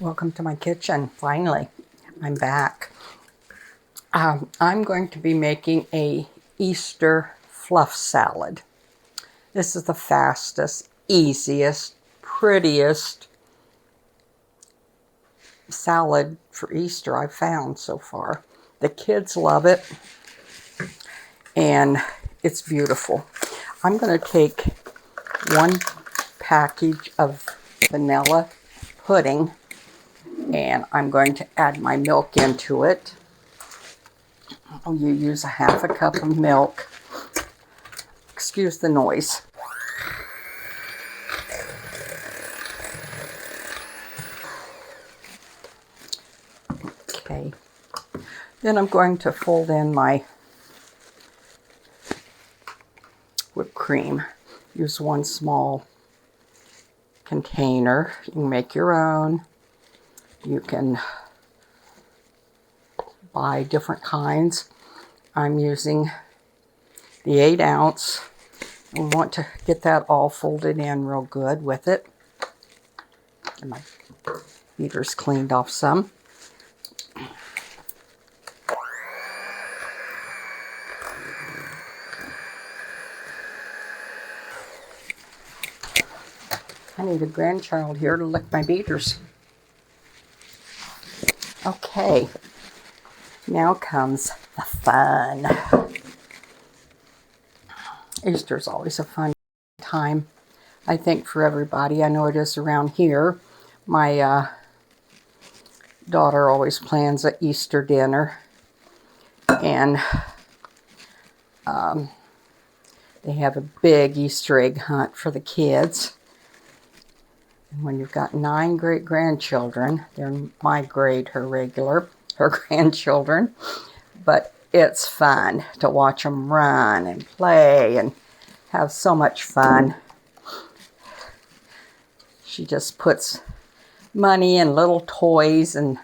Welcome to my kitchen. Finally, I'm back. I'm going to be making a Easter Fluff salad. This is the fastest, easiest, prettiest salad for Easter I've found so far. The kids love it, and it's beautiful. I'm going to take one package of vanilla pudding, and I'm going to add my milk into it. You use a half a cup of milk. Excuse the noise. Okay. Then I'm going to fold in my whipped cream. Use one small container. You can make your own. You can buy different kinds. I'm using the 8-ounce. We want to get that all folded in real good with it. And my beater's cleaned off some. I need a grandchild here to lick my beaters. Okay, now comes the fun. Easter's always a fun time, I think, for everybody. I know it is around here. My daughter always plans an Easter dinner, and they have a big Easter egg hunt for the kids. And when you've got 9 great-grandchildren, they're my grade, her grandchildren, but it's fun to watch them run and play and have so much fun. She just puts money and little toys and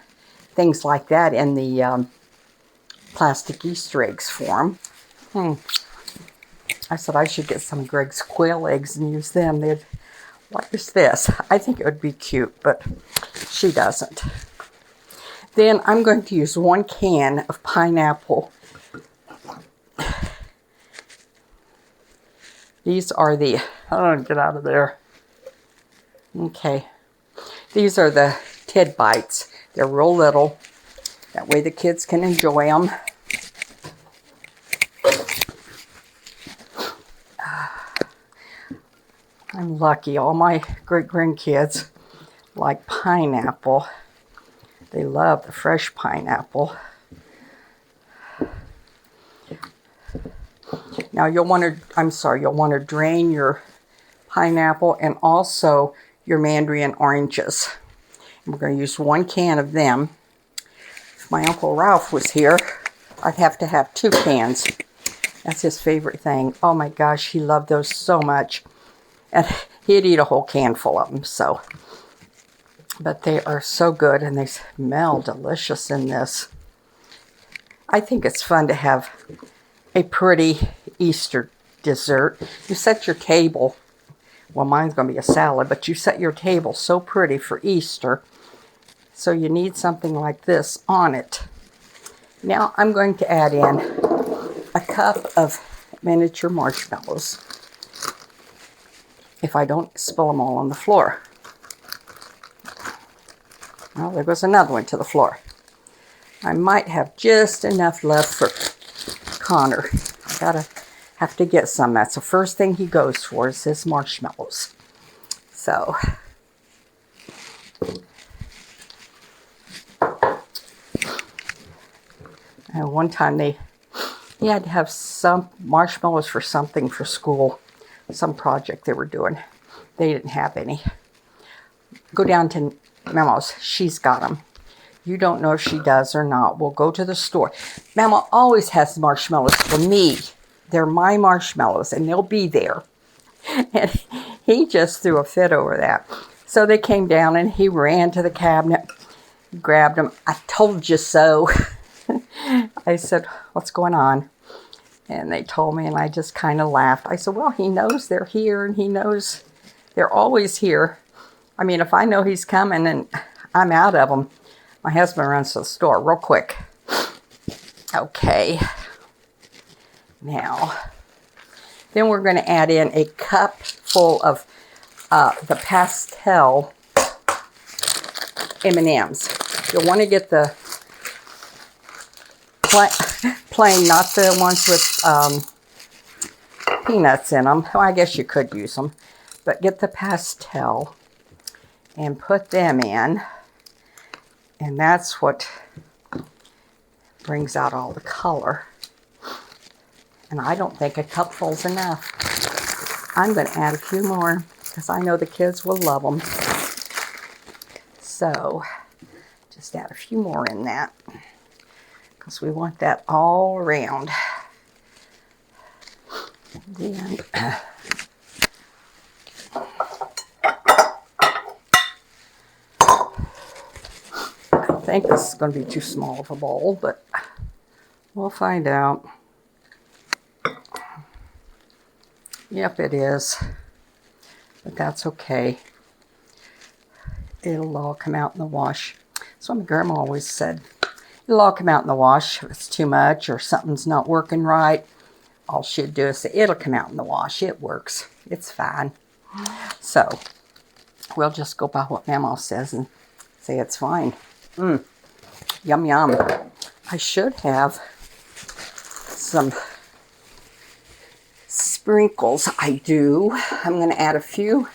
things like that in the plastic Easter eggs for them. I said I should get some Greg's quail eggs and use them. What is this? I think it would be cute, but she doesn't. Then I'm going to use 1 can of pineapple. These are the, get out of there. Okay. These are the Tid Bites. They're real little. That way the kids can enjoy them. I'm lucky. All my great-grandkids like pineapple. They love the fresh pineapple. Now you'll want to drain your pineapple and also your mandarin oranges. And we're going to use 1 can of them. If my Uncle Ralph was here, I'd have to have 2 cans. That's his favorite thing. Oh my gosh, he loved those so much. And he'd eat a whole can full of them, so. But they are so good, and they smell delicious in this. I think it's fun to have a pretty Easter dessert. You set your table. Well, mine's going to be a salad, but you set your table so pretty for Easter. So you need something like this on it. Now I'm going to add in a cup of miniature marshmallows, if I don't spill them all on the floor. Well, there goes another one to the floor. I might have just enough left for Connor. I have to get some. That's the first thing he goes for, is his marshmallows. So, and one time he had to have some marshmallows for something for school. Some project they were doing. They didn't have any. Go down to Mama's. She's got them. You don't know if she does or not. We'll go to the store. Mama always has marshmallows for me. They're my marshmallows, and they'll be there. And he just threw a fit over that. So they came down, and he ran to the cabinet, grabbed them. I told you so. I said, what's going on? And they told me, and I just kind of laughed. I said, well, he knows they're here, and he knows they're always here. I mean, if I know he's coming, and I'm out of them. My husband runs to the store real quick. Okay. Now, then we're going to add in a cup full of the pastel M&Ms. You'll want to get the plain, not the ones with peanuts in them. Well, I guess you could use them. But get the pastel and put them in. And that's what brings out all the color. And I don't think a cupful's enough. I'm going to add a few more because I know the kids will love them. So, just add a few more in that because we want that all around. Then, I think this is going to be too small of a bowl, but we'll find out. Yep, it is. But that's okay. It'll all come out in the wash. So my grandma always said, it'll all come out in the wash if it's too much or something's not working right. All she'd do is say, it'll come out in the wash. It works. It's fine. So we'll just go by what Mama says and say it's fine. Yum, yum. I should have some sprinkles. I do. I'm going to add a few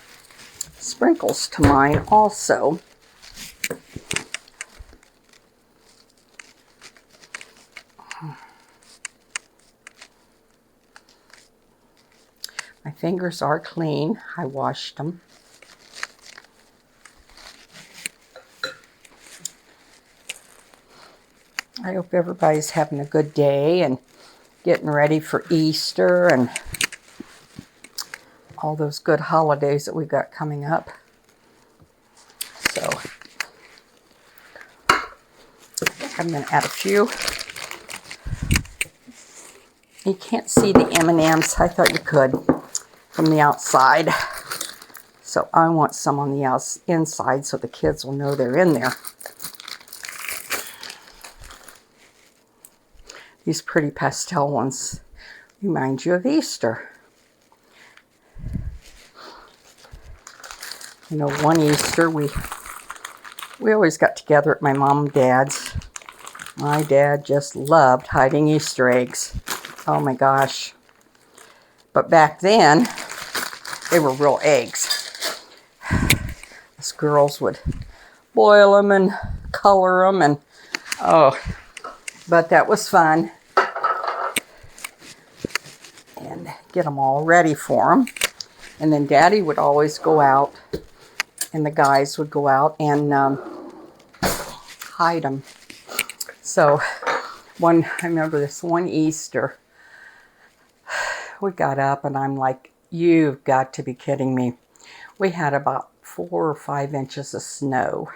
sprinkles to mine also. My fingers are clean. I washed them. I hope everybody's having a good day and getting ready for Easter and all those good holidays that we've got coming up. So I'm going to add a few. You can't see the M&Ms. I thought you could from the outside. So I want some on the inside so the kids will know they're in there. These pretty pastel ones remind you of Easter. You know, one Easter we always got together at my mom and dad's. My dad just loved hiding Easter eggs. Oh my gosh. But back then, they were real eggs. Us girls would boil them and color them and oh, but that was fun. And get them all ready for them. And then Daddy would always go out and the guys would go out and hide them. So I remember this one Easter, we got up and I'm like, you've got to be kidding me. We had about 4 or 5 inches of snow.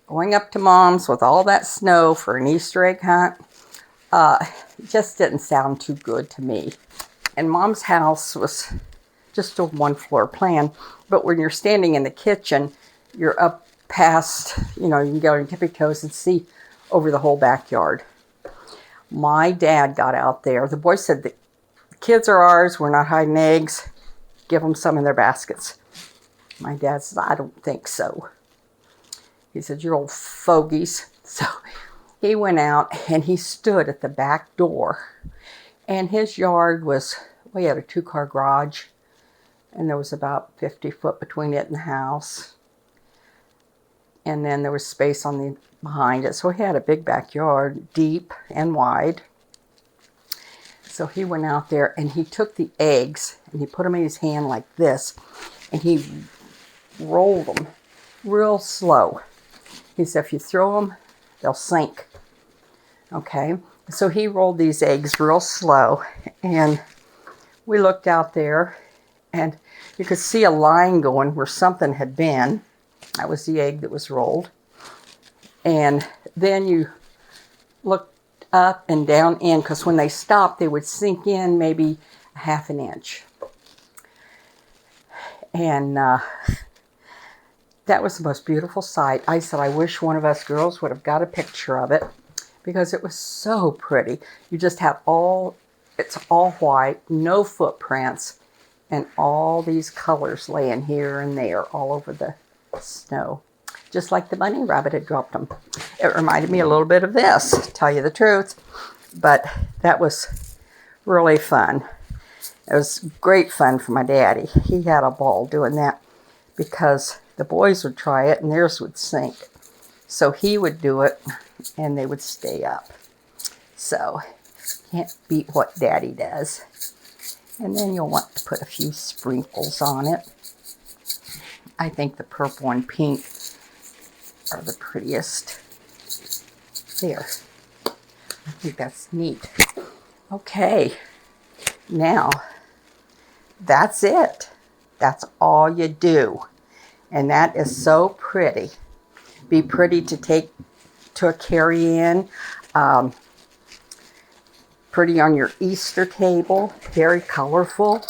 Going up to Mom's with all that snow for an Easter egg hunt, just didn't sound too good to me. And Mom's house was just a 1-floor plan, but when you're standing in the kitchen, you're up past, you know, you can get on your tippy toes and see over the whole backyard. My dad got out there. The boy said, the kids are ours. We're not hiding eggs. Give them some in their baskets. My dad said, I don't think so. He said, you're old fogies. So he went out and he stood at the back door. And his yard was, well, he had a 2-car garage. And there was about 50 foot between it and the house. And then there was space on the behind it. So he had a big backyard, deep and wide. So he went out there and he took the eggs and he put them in his hand like this. And he rolled them real slow. He said, if you throw them, they'll sink. Okay. So he rolled these eggs real slow. And we looked out there and you could see a line going where something had been. That was the egg that was rolled. And then you looked up and down in, because when they stopped, they would sink in maybe a 1/2 inch. And that was the most beautiful sight. I said, I wish one of us girls would have got a picture of it because it was so pretty. You just have it's all white, no footprints, and all these colors laying here and there all over the snow. Just like the bunny rabbit had dropped them. It reminded me a little bit of this, to tell you the truth. But that was really fun. It was great fun for my daddy. He had a ball doing that because the boys would try it and theirs would sink. So he would do it and they would stay up. So can't beat what Daddy does. And then you'll want to put a few sprinkles on it. I think the purple and pink are the prettiest. There. I think that's neat. Okay. Now, that's it. That's all you do. And that is so pretty. Be pretty to take to a carry-in. Pretty on your Easter table. Very colorful.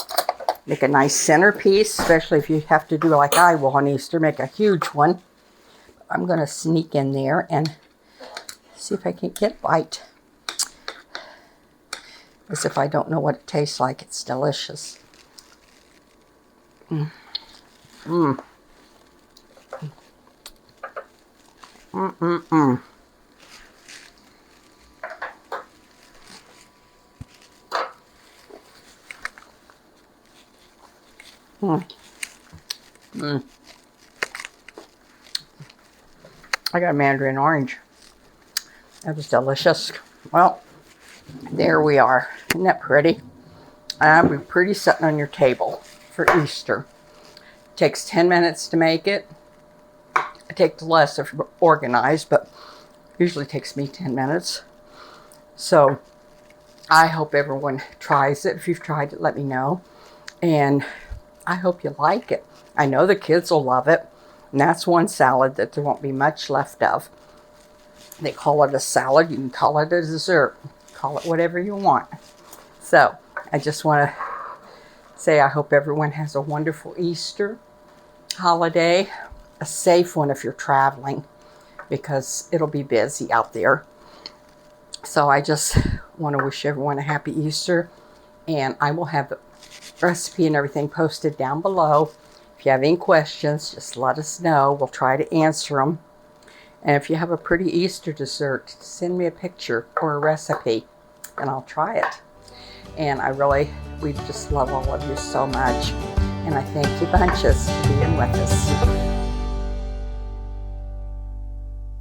Make a nice centerpiece, especially if you have to do like I will on Easter. Make a huge one. I'm going to sneak in there and see if I can get a bite. As if I don't know what it tastes like. It's delicious. Mm. Mm. Mm-mm-mm. Mm. Mm. I got a mandarin orange. That was delicious. Well, there we are. Isn't that pretty? That'll be pretty sitting on your table for Easter. It takes 10 minutes to make it. It takes less if you're organized, but usually takes me 10 minutes. So I hope everyone tries it. If you've tried it, let me know. And I hope you like it. I know the kids will love it. And that's one salad that there won't be much left of. They call it a salad. You can call it a dessert. Call it whatever you want. So I just want to say I hope everyone has a wonderful Easter holiday. A safe one if you're traveling, because it'll be busy out there. So I just want to wish everyone a happy Easter, and I will have the recipe and everything posted down below. If you have any questions, just let us know. We'll try to answer them. And if you have a pretty Easter dessert, send me a picture or a recipe and I'll try it. And we just love all of you so much. And I thank you bunches for being with us.